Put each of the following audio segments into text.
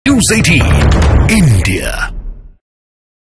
News 18 India.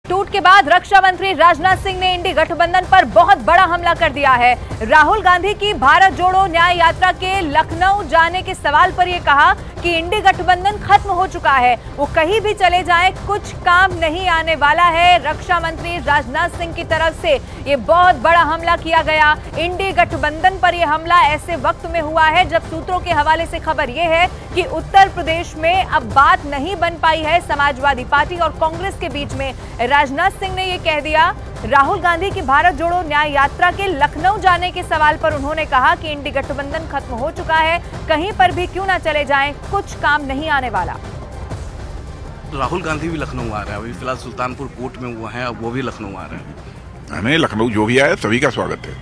टूट के बाद रक्षा मंत्री राजनाथ सिंह ने इंडी गठबंधन पर बहुत बड़ा हमला कर दिया है। राहुल गांधी की भारत जोड़ो न्याय यात्रा के लखनऊ जाने के सवाल पर यह कहा कि इंडी गठबंधन खत्म हो चुका है, वो कहीं भी चले जाएं, कुछ काम नहीं आने वाला है। रक्षा मंत्री राजनाथ सिंह की तरफ से ये बहुत बड़ा हमला किया गया। इंडी गठबंधन पर यह हमला ऐसे वक्त में हुआ है जब सूत्रों के हवाले से खबर यह है कि उत्तर प्रदेश में अब बात नहीं बन पाई है समाजवादी पार्टी और कांग्रेस के बीच में। राजनाथ सिंह ने यह कह दिया। राहुल गांधी की भारत जोड़ो न्याय यात्रा के लखनऊ जाने के सवाल पर उन्होंने कहा कि इंडी गठबंधन खत्म हो चुका है, कहीं पर भी क्यों ना चले जाएं, कुछ काम नहीं आने वाला। राहुल गांधी भी लखनऊ आ रहे हैं, अभी फिलहाल सुल्तानपुर कोर्ट में हुआ है, अब वो भी लखनऊ आ रहे हैं। नहीं, लखनऊ जो भी आया सभी का स्वागत है।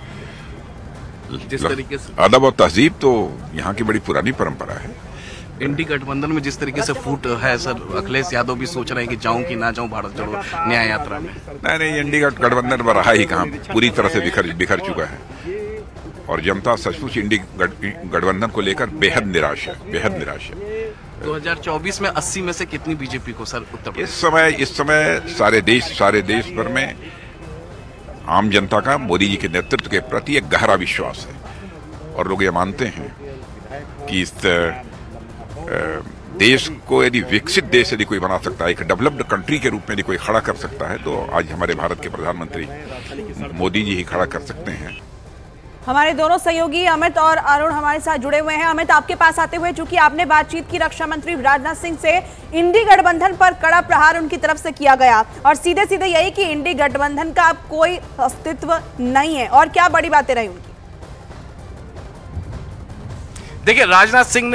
जिस तरीके से अदब और तहजीब तो यहाँ की बड़ी पुरानी परंपरा है। इंडी गठबंधन में जिस तरीके से फूट है सर, अखिलेश यादव भी सोच रहे हैं कि जाऊं कि ना जाऊं भारत जोड़ो न्याय यात्रा में। नहीं, इंडी गठबंधन में रहा ही कहाँ, पूरी तरह से बिखर चुका है और जनता सचमुच इंडी गठबंधन को लेकर बेहद निराश है। 2024 में 80 में से कितनी बीजेपी को सर उत्तर प्रदेश? इस समय सारे देश भर में आम जनता का मोदी जी के नेतृत्व के प्रति एक गहरा विश्वास है और लोग ये मानते हैं कि इस देश को यदि विकसित देश यदि कोई बना सकता है, एक डेवलप्ड कंट्री के रूप में यदि कोई खड़ा कर सकता है, तो आज हमारे भारत के प्रधानमंत्री मोदी जी ही खड़ा कर सकते हैं। हमारे दोनों सहयोगी अमित और अरुण हमारे साथ जुड़े हुए हैं। अमित, आपके पास आते हुए, चूंकि आपने बातचीत की रक्षा मंत्री राजनाथ सिंह से, इंडी गठबंधन पर कड़ा प्रहार उनकी तरफ से किया गया और सीधे सीधे यही कि इंडी गठबंधन का अब कोई अस्तित्व नहीं है, और क्या बड़ी बातें रही उनकी? देखिए, राजनाथ सिंह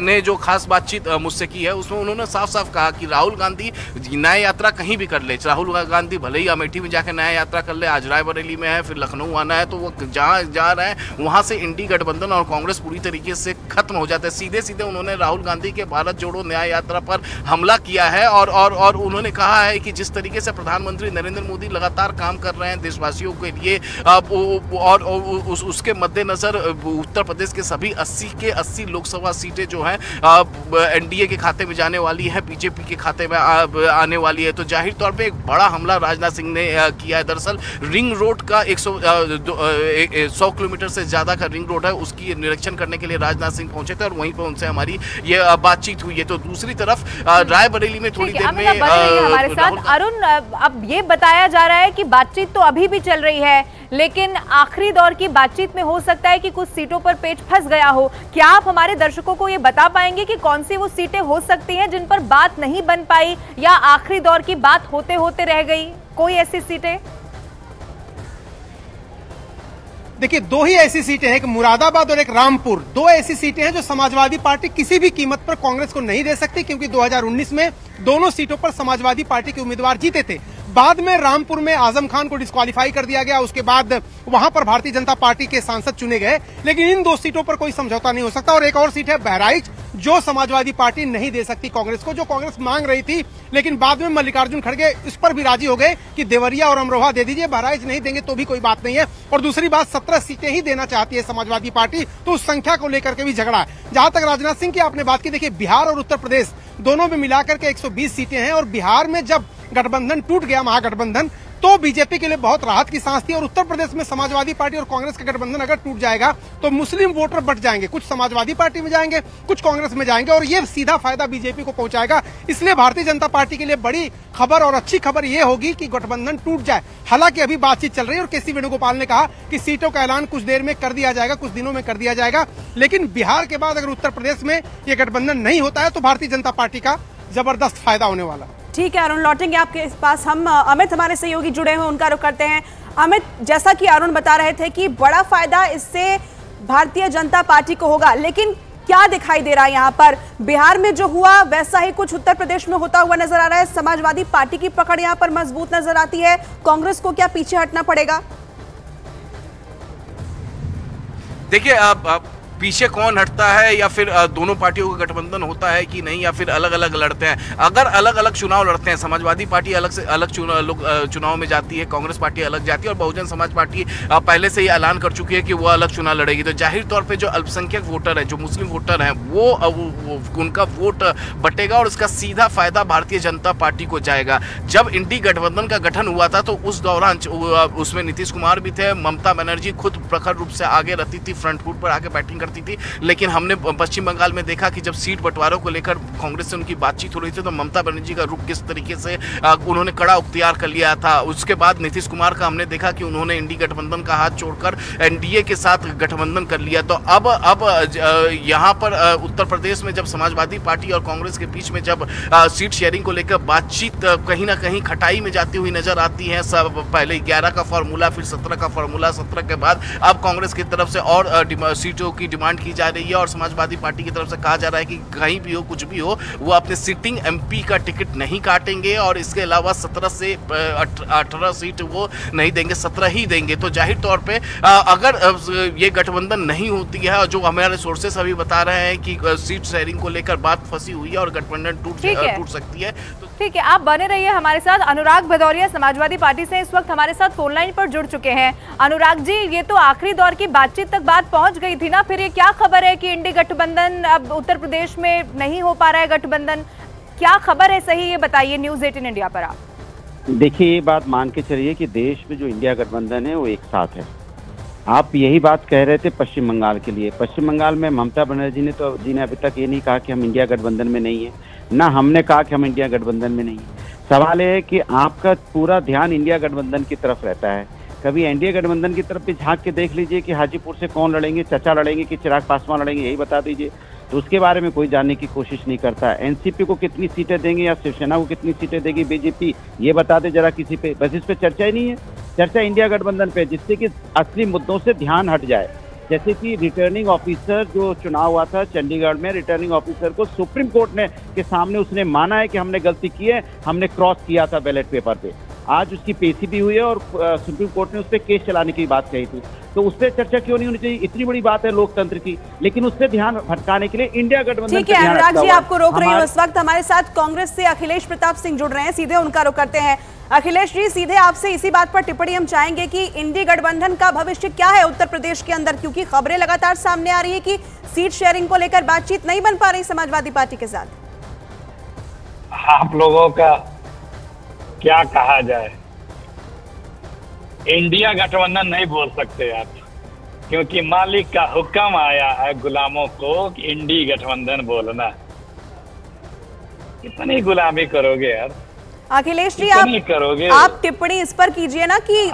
ने जो खास बातचीत मुझसे की है उसमें उन्होंने साफ साफ कहा कि राहुल गांधी न्याय यात्रा कहीं भी कर ले, राहुल गांधी भले ही अमेठी में जाकर न्याय यात्रा कर ले, आज रायबरेली में है, फिर लखनऊ आना है, तो वो जहाँ जा रहे हैं वहां से इंडी गठबंधन और कांग्रेस पूरी तरीके से खत्म हो जाता है। सीधे सीधे उन्होंने राहुल गांधी के भारत जोड़ो न्याय यात्रा पर हमला किया है और उन्होंने कहा है कि जिस तरीके से प्रधानमंत्री नरेंद्र मोदी लगातार काम कर रहे हैं देशवासियों के लिए, और उसके मद्देनजर उत्तर प्रदेश के सभी 80 लोकसभा सीटें जो हैं एनडीए के खाते में जाने वाली है, बीजेपी के खाते में आने वाली है, तो जाहिर तौर पे एक बड़ा हमला राजनाथ सिंह ने किया है। दरअसल रिंग रोड का 100 किलोमीटर से ज्यादा का रिंग रोड है, उसकी निरीक्षण करने के लिए राजनाथ सिंह पहुंचे थे और वहीं पर उनसे हमारी ये बातचीत हुई है। तो दूसरी तरफ रायबरेली में थोड़ी देर में हमारे साथ अरुण, अब ये बताया जा रहा है कि बातचीत तो अभी भी चल रही है, लेकिन आखिरी दौर की बातचीत में हो सकता है कि कुछ सीटों पर पेच फंस गया हो। क्या आप हमारे दर्शकों को ये बता पाएंगे कि कौन सी वो सीटें हो सकती हैं जिन पर बात नहीं बन पाई या आखिरी दौर की बात होते होते रह गई? कोई ऐसी सीटें? देखिए, दो ही ऐसी सीटें हैं, एक मुरादाबाद और एक रामपुर। दो ऐसी सीटें हैं जो समाजवादी पार्टी किसी भी कीमत पर कांग्रेस को नहीं दे सकती, क्योंकि 2019 में दोनों सीटों पर समाजवादी पार्टी के उम्मीदवार जीते थे। बाद में रामपुर में आजम खान को डिस्क्वालीफाई कर दिया गया, उसके बाद वहां पर भारतीय जनता पार्टी के सांसद चुने गए, लेकिन इन दो सीटों पर कोई समझौता नहीं हो सकता। और एक और सीट है बहराइच, जो समाजवादी पार्टी नहीं दे सकती कांग्रेस को, जो कांग्रेस मांग रही थी, लेकिन बाद में मल्लिकार्जुन खड़गे इस पर भी राजी हो गए कि देवरिया और अमरोहा दे दीजिए, बहराइच नहीं देंगे तो भी कोई बात नहीं है। और दूसरी बात, 17 सीटें ही देना चाहती है समाजवादी पार्टी, तो उस संख्या को लेकर के भी झगड़ा है। जहां तक राजनाथ सिंह की आपने बात की, देखिए बिहार और उत्तर प्रदेश दोनों में मिलाकर के 120 सीटें हैं, और बिहार में जब गठबंधन टूट गया, महागठबंधन, तो बीजेपी के लिए बहुत राहत की सांस थी। और उत्तर प्रदेश में समाजवादी पार्टी और कांग्रेस का गठबंधन अगर टूट जाएगा तो मुस्लिम वोटर बट जाएंगे, कुछ समाजवादी पार्टी में जाएंगे, कुछ कांग्रेस में जाएंगे, और ये सीधा फायदा बीजेपी को पहुंचाएगा। इसलिए भारतीय जनता पार्टी के लिए बड़ी खबर और अच्छी खबर ये होगी कि गठबंधन टूट जाए। हालांकि अभी बातचीत चल रही है और केसी वेणुगोपाल ने कहा कि सीटों का ऐलान कुछ देर में कर दिया जाएगा, कुछ दिनों में कर दिया जाएगा। लेकिन बिहार के बाद अगर उत्तर प्रदेश में ये गठबंधन नहीं होता है तो भारतीय जनता पार्टी का जबरदस्त फायदा होने वाला। ठीक है अरुण, लौटेंगे आपके पास। हम अमित, हमारे सहयोगी जुड़े हुए, उनका रुख करते हैं। अमित, जैसा कि अरुण बता रहे थे कि बड़ा फायदा इससे भारतीय जनता पार्टी को होगा, लेकिन क्या दिखाई दे रहा है यहाँ पर? बिहार में जो हुआ वैसा ही कुछ उत्तर प्रदेश में होता हुआ नजर आ रहा है। समाजवादी पार्टी की पकड़ यहाँ पर मजबूत नजर आती है, कांग्रेस को क्या पीछे हटना पड़ेगा? देखिए, पीछे कौन हटता है, या फिर दोनों पार्टियों का गठबंधन होता है कि नहीं, या फिर अलग अलग लड़ते हैं। अगर अलग अलग चुनाव लड़ते हैं, समाजवादी पार्टी अलग से अलग चुनाव में जाती है, कांग्रेस पार्टी अलग जाती है और बहुजन समाज पार्टी पहले से ही ऐलान कर चुकी है कि वो अलग चुनाव लड़ेगी, तो जाहिर तौर पर जो अल्पसंख्यक वोटर है, जो मुस्लिम वोटर हैं, वो उनका वोट बटेगा और उसका सीधा फायदा भारतीय जनता पार्टी को जाएगा। जब इंडी गठबंधन का गठन हुआ था तो उस दौरान उसमें नीतीश कुमार भी थे, ममता बनर्जी खुद प्रखर रूप से आगे रहती थी, फ्रंट फुट पर आके बैटिंग करती थी। लेकिन हमने पश्चिम बंगाल में देखा कि जब सीट बंटवारों को लेकर कांग्रेस से उनकी बातचीत हो रही थी तो ममता बनर्जी का रुख किस तरीके से उन्होंने कड़ा उख्तियार कर लिया था। उसके बाद नीतीश कुमार का हमने देखा कि उन्होंने इंडी गठबंधन का हाथ छोड़कर एनडीए के साथ गठबंधन कर लिया। तो अब यहाँ पर उत्तर प्रदेश में जब समाजवादी पार्टी और कांग्रेस के बीच में जब सीट शेयरिंग को लेकर बातचीत कहीं ना कहीं खटाई में जाती हुई नजर आती है, सब पहले 11 का फॉर्मूला, फिर 17 का फॉर्मूला, 17 के बाद अब कांग्रेस की तरफ से और सीटों की डिमांड की जा रही है और समाजवादी पार्टी की तरफ से कहा जा रहा है कि कहीं भी हो, कुछ भी हो, वो अपने सिटिंग एमपी का टिकट नहीं काटेंगे और इसके अलावा 17 से 18 सीट वो नहीं देंगे, 17 ही देंगे। तो जाहिर तौर पे अगर ये गठबंधन नहीं होती है, और जो हमारे सोर्सेस अभी बता रहे हैं कि सीट शेयरिंग को लेकर बात फंसी हुई है और गठबंधन टूट सकती है, तो ठीक है, आप बने रहिए हमारे साथ। अनुराग भदौरिया समाजवादी पार्टी से इस वक्त हमारे साथ फोन लाइन पर जुड़ चुके हैं। अनुराग जी, ये तो आखिरी दौर की बातचीत तक बात पहुंच गई थी ना, फिर ये क्या खबर है कि इंडी गठबंधन अब उत्तर प्रदेश में नहीं हो पा रहा है गठबंधन, क्या खबर है सही, ये बताइए न्यूज़ 18 इंडिया पर आप। देखिए, ये बात मान के चलिए कि देश में जो इंडिया गठबंधन है वो एक साथ है। आप यही बात कह रहे थे पश्चिम बंगाल के लिए। पश्चिम बंगाल में ममता बनर्जी ने अभी तक ये नहीं कहा कि हम इंडिया गठबंधन में नहीं है, ना हमने कहा कि हम इंडिया गठबंधन में नहीं है। सवाल ये है कि आपका पूरा ध्यान इंडिया गठबंधन की तरफ रहता है। कभी एनडीए गठबंधन की तरफ भी झांक के देख लीजिए कि हाजीपुर से कौन लड़ेंगे, चचा लड़ेंगे कि चिराग पासवान लड़ेंगे, यही बता दीजिए। तो उसके बारे में कोई जानने की कोशिश नहीं करता। एनसीपी को कितनी सीटें देंगे या शिवसेना को कितनी सीटें देगी बीजेपी, ये बता दे जरा किसी पे। बस इस पे चर्चा ही नहीं है, चर्चा इंडिया गठबंधन पे, जिससे कि असली मुद्दों से ध्यान हट जाए। जैसे कि रिटर्निंग ऑफिसर जो चुनाव हुआ था चंडीगढ़ में, रिटर्निंग ऑफिसर को सुप्रीम कोर्ट ने के सामने उसने माना है कि हमने गलती की है, हमने क्रॉस किया था बैलेट पेपर पे। आज उसकी पेशी भी हुई है और सुप्रीम कोर्ट ने उस पर केस चलाने की बात कही थी। तो उस पर चर्चा क्यों नहीं होनी चाहिए? इतनी बड़ी बात है लोकतंत्र की, लेकिन उससे ध्यान भटकाने के लिए इंडिया गठबंधन। ठीक है अनुराग जी, आपको रोक रही हूँ। इस वक्त हमारे साथ कांग्रेस से अखिलेश प्रताप सिंह जुड़ रहे हैं, सीधे उनका रुख करते हैं। अखिलेश जी, सीधे आपसे इसी बात पर टिप्पणी हम चाहेंगे कि इंडी गठबंधन का भविष्य क्या है उत्तर प्रदेश के अंदर, क्योंकि खबरें लगातार सामने आ रही है कि सीट शेयरिंग को लेकर बातचीत नहीं बन पा रही समाजवादी पार्टी के साथ। आप लोगों का क्या कहा जाए, इंडिया गठबंधन नहीं बोल सकते आप, क्योंकि मालिक का हुक्म आया है गुलामों को कि इंडी गठबंधन बोलना। कितनी गुलामी करोगे यार अखिलेश जी, करोगे आप टिप्पणी इस पर कीजिए ना कि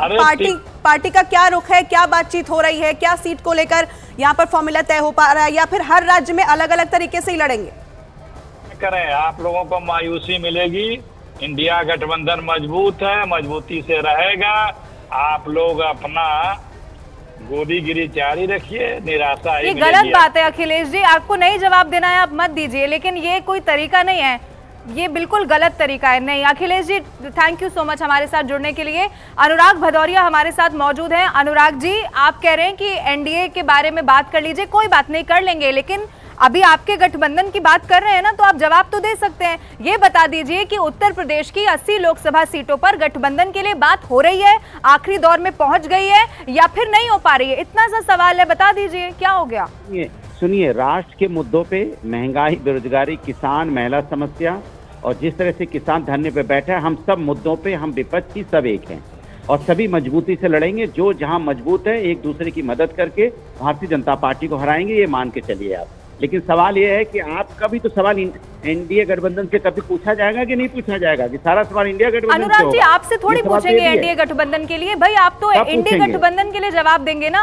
पार्टी का क्या रुख है, क्या बातचीत हो रही है, क्या सीट को लेकर यहाँ पर फॉर्मूला तय हो पा रहा है, या फिर हर राज्य में अलग अलग तरीके से ही लड़ेंगे? करें, आप लोगों को मायूसी मिलेगी। इंडिया गठबंधन मजबूत है, मजबूती से रहेगा। आप लोग अपना गोदीगिरी जारी रखिए, निराशा ये गलत बात है अखिलेश जी, आपको नहीं जवाब देना है आप मत दीजिए, लेकिन ये कोई तरीका नहीं है, ये बिल्कुल गलत तरीका है। नहीं Akhilesh ji, thank you so much हमारे साथ जुड़ने के लिए। अनुराग भदौरिया हमारे साथ मौजूद हैं। अनुराग जी, आप कह रहे हैं कि एनडीए के बारे में बात कर लीजिए, कोई बात नहीं कर लेंगे, लेकिन अभी आपके गठबंधन की बात कर रहे हैं ना, तो आप जवाब तो दे सकते हैं। ये बता दीजिए कि उत्तर प्रदेश की 80 लोकसभा सीटों पर गठबंधन के लिए बात हो रही है, आखिरी दौर में पहुंच गई है या फिर नहीं हो पा रही है? इतना सा सवाल है, बता दीजिए क्या हो गया। सुनिए, राष्ट्र के मुद्दों पे, महंगाई, बेरोजगारी, किसान, महिला समस्या, और जिस तरह से किसान धरने पे बैठे हैं, हम सब मुद्दों पे, हम विपक्षी सब एक हैं और सभी मजबूती से लड़ेंगे। जो जहां मजबूत है एक दूसरे की मदद करके भारतीय जनता पार्टी को हराएंगे, ये मान के चलिए आप। लेकिन सवाल ये है कि आपका भी तो सवाल एनडीए गठबंधन से कभी पूछा जाएगा कि नहीं पूछा जाएगा? कि सारा सवाल इंडिया गठबंधन से होगा? अनुराग जी, आपसे थोड़ी पूछेंगे एनडीए गठबंधन के लिए, भाई आप तो एनडीए गठबंधन के लिए जवाब देंगे ना,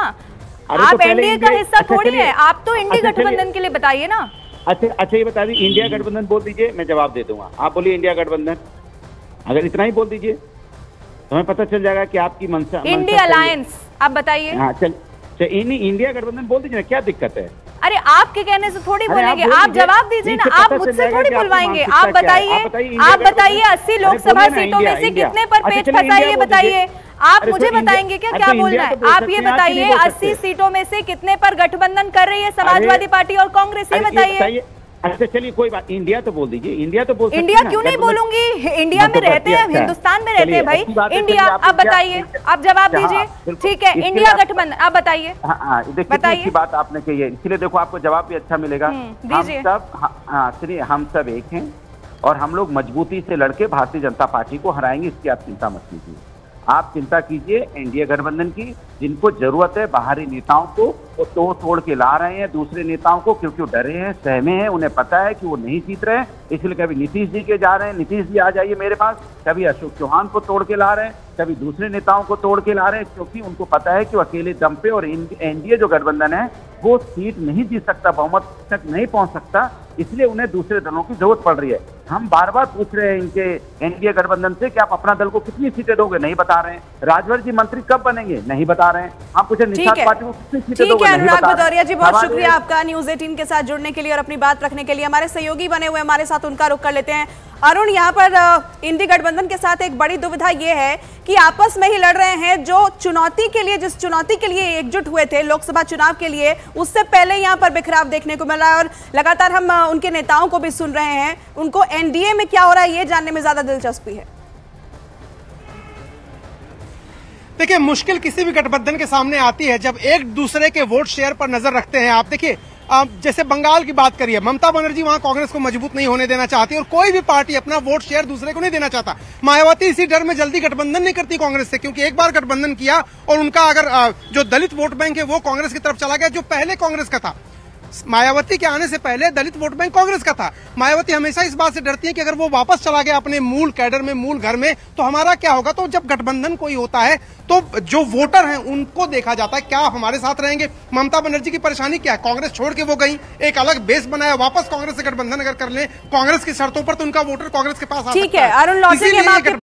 आप एनडीए का हिस्सा थोड़ी है, आप तो एनडीए गठबंधन के लिए बताइए ना। अच्छा, ये बता दीजिए, इंडिया गठबंधन बोल दीजिए, मैं जवाब दे दूंगा। आप बोलिए इंडिया गठबंधन, अगर इतना ही बोल दीजिए तो हमें पता चल जाएगा कि आपकी मंशा इंडिया अलायंस, आप बताइए। हाँ, चल इंडिया गठबंधन बोल दीजिए ना, क्या दिक्कत है? अरे आपके कहने से थोड़ी बोलेंगे, आप जवाब दीजिए ना, आप मुझसे थोड़ी बुलवाएंगे। आप बताइए 80 लोकसभा सीटों में से कितने पर पेच फंसा है ये बताइए। आप अरे मुझे तो बताएंगे क्या अरे क्या तो बोलना इंडिया है? तो बोल आप सकते ये हैं, आप बताइए नहीं बोल 80 सकते। सीटों में से कितने पर गठबंधन कर रही है समाजवादी पार्टी और कांग्रेस, ये बताइए। अच्छा चलिए कोई बात, इंडिया तो बोल दीजिए, इंडिया तो बोल सकते इंडिया हैं ना, क्यों नहीं गठबंधन- बोलूंगी? इंडिया में रहते हैं, अच्छा। हिंदुस्तान में रहते चलिए, हैं भाई। अच्छी बात है, इंडिया, चलिए, आप बताइए, आप जवाब हाँ, दीजिए। बिल्कुल। ठीक है, इसके इंडिया लिए गठबंधन, आप बताइए। हाँ देखिए कितनी बताइए। अच्छी बात आपने कही है, इसलिए देखो आपको जवाब भी अच्छा मिलेगा। हम दीजिए। सब हाँ सुनिए, हम सब एक हैं और हम लोग मजबूती से लड़के भारतीय जनता पार्टी को हराएंगे, इसकी आप चिंता मत कीजिए। आप चिंता कीजिए एनडीए गठबंधन की, जिनको जरूरत है बाहरी नेताओं को, वो तोड़ के ला रहे हैं दूसरे नेताओं को, क्योंकि वो डरे हैं, सहमे हैं, उन्हें पता है कि वो नहीं जीत रहे हैं, इसलिए कभी नीतीश जी के जा रहे हैं, नीतीश जी आ जाइए मेरे पास, कभी अशोक चौहान को तोड़ के ला रहे हैं, कभी दूसरे नेताओं को तोड़ के ला रहे हैं, क्योंकि उनको पता है कि वो अकेले दम पे और एनडीए जो गठबंधन है वो सीट नहीं जीत सकता, बहुमत तक नहीं पहुंच सकता, इसलिए उन्हें दूसरे दलों की जरूरत पड़ रही है। हम बार बार पूछ रहे हैं इनके एनडीए गठबंधन से कि आप अपना दल को कितनी सीटें दोगे, नहीं बता रहे हैं। राजभर जी मंत्री कब बनेंगे, नहीं बता रहे हैं। हम पूछे निषाद पार्टी को कितनी सीटें दोगे, नहीं अनुराग बता रहे भदौरिया हैं। जी, बहुत सवाल शुक्रिया ये- आपका न्यूज 18 के साथ जुड़ने के लिए और अपनी बात रखने के लिए। हमारे सहयोगी बने हुए हमारे साथ, उनका रुख कर लेते हैं। अरुण, यहाँ पर इंडी गठबंधन के साथ एक बड़ी दुविधा ये है कि आपस में ही लड़ रहे हैं, जो चुनौती के लिए, जिस चुनौती के लिए एकजुट हुए थे लोकसभा चुनाव के लिए, उससे पहले यहाँ पर बिखराव देखने को मिला है और लगातार हम उनके नेताओं को भी सुन रहे हैं। उनको एनडीए में क्या हो रहा है ये जानने में ज्यादा दिलचस्पी है। देखिए, मुश्किल किसी भी गठबंधन के सामने आती है जब एक दूसरे के वोट शेयर पर नजर रखते हैं। आप देखिए, जैसे बंगाल की बात करिए, ममता बनर्जी वहां कांग्रेस को मजबूत नहीं होने देना चाहती और कोई भी पार्टी अपना वोट शेयर दूसरे को नहीं देना चाहता। मायावती इसी डर में जल्दी गठबंधन नहीं करती कांग्रेस से, क्योंकि एक बार गठबंधन किया और उनका अगर जो दलित वोट बैंक है वो कांग्रेस की तरफ चला गया, जो पहले कांग्रेस का था। मायावती के आने से पहले दलित वोट बैंक कांग्रेस का था। मायावती हमेशा इस बात से डरती है कि अगर वो वापस चला गया अपने मूल कैडर में, मूल घर में, तो हमारा क्या होगा। तो जब गठबंधन कोई होता है तो जो वोटर हैं उनको देखा जाता है, क्या हमारे साथ रहेंगे। ममता बनर्जी की परेशानी क्या है, कांग्रेस छोड़ के वो गई, एक अलग बेस बनाया, वापस कांग्रेस से गठबंधन अगर कर ले कांग्रेस की शर्तों पर, तो उनका वोटर कांग्रेस के पास आ सकता है। ठीक है, अरुण लौटेंगे हम आपके